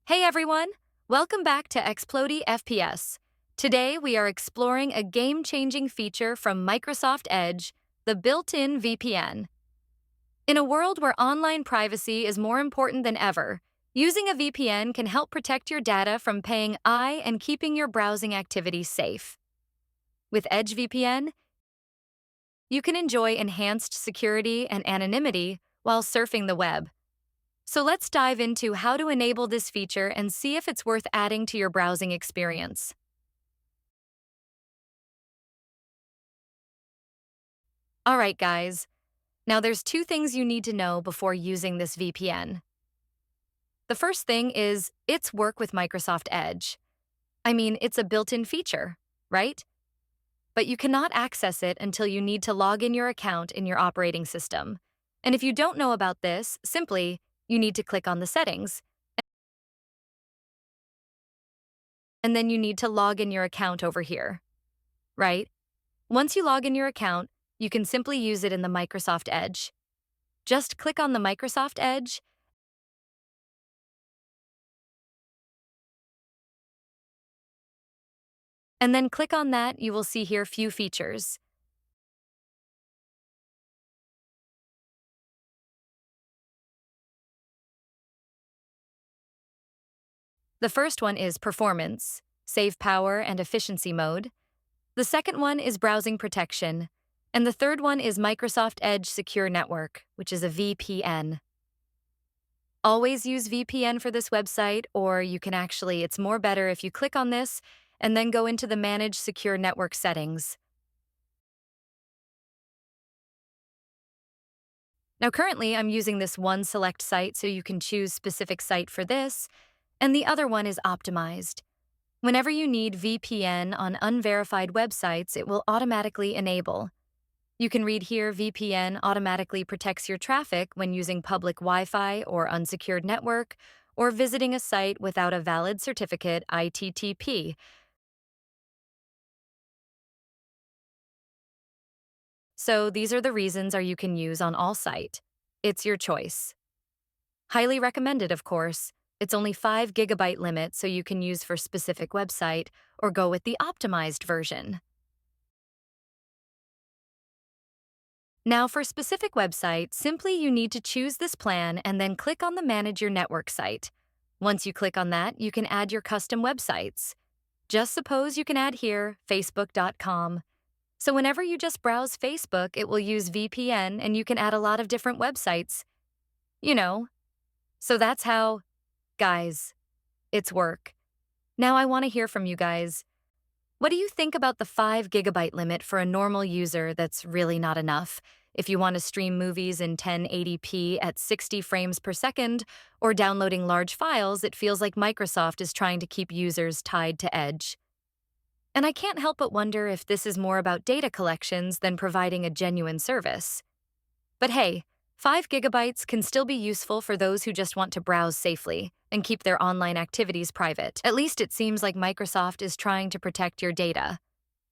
Hey everyone! Welcome back to Explodey FPS. Today we are exploring a game-changing feature from Microsoft Edge, the built-in VPN. In a world where online privacy is more important than ever, using a VPN can help protect your data from paying eye and keeping your browsing activities safe. With Edge VPN, you can enjoy enhanced security and anonymity while surfing the web. So let's dive into how to enable this feature and see if it's worth adding to your browsing experience. All right, guys. Now there's two things you need to know before using this VPN. The first thing is its work with Microsoft Edge. I mean, it's a built-in feature, right? But you cannot access it until you need to log in your account in your operating system. And if you don't know about this, simply, you need to click on the settings, and then you need to log in your account over here, right? Once you log in your account, you can simply use it in the Microsoft Edge. Just click on the Microsoft Edge, and then click on that. You will see here few features. The first one is Performance, Save Power and Efficiency Mode. The second one is Browsing Protection. And the third one is Microsoft Edge Secure Network, which is a VPN. Always use VPN for this website, or you can it's more better if you click on this and then go into the Manage Secure Network settings. Now currently I'm using this one select site, so you can choose specific site for this, and the other one is optimized. Whenever you need VPN on unverified websites, it will automatically enable. You can read here VPN automatically protects your traffic when using public Wi-Fi or unsecured network, or visiting a site without a valid certificate ITTP. So these are the reasons you can use on all site. It's your choice. Highly recommended, of course. It's only 5 GB limit, so you can use for specific website or go with the optimized version. Now for specific website, simply you need to choose this plan and then click on the Manage Your Network site. Once you click on that, you can add your custom websites. Just suppose you can add here facebook.com. So whenever you just browse Facebook, it will use VPN and you can add a lot of different websites. You know. So that's how, guys, it's work. Now I want to hear from you guys. What do you think about the 5 GB limit for a normal user? That's really not enough. If you want to stream movies in 1080p at 60 frames per second or downloading large files, it feels like Microsoft is trying to keep users tied to Edge. And I can't help but wonder if this is more about data collections than providing a genuine service. But hey, 5 GB can still be useful for those who just want to browse safely and keep their online activities private. At least it seems like Microsoft is trying to protect your data,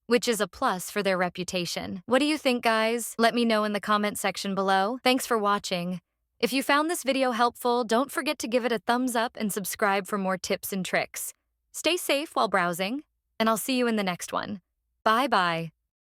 which is a plus for their reputation. What do you think, guys? Let me know in the comment section below. Thanks for watching. If you found this video helpful, don't forget to give it a thumbs up and subscribe for more tips and tricks. Stay safe while browsing, and I'll see you in the next one. Bye-bye.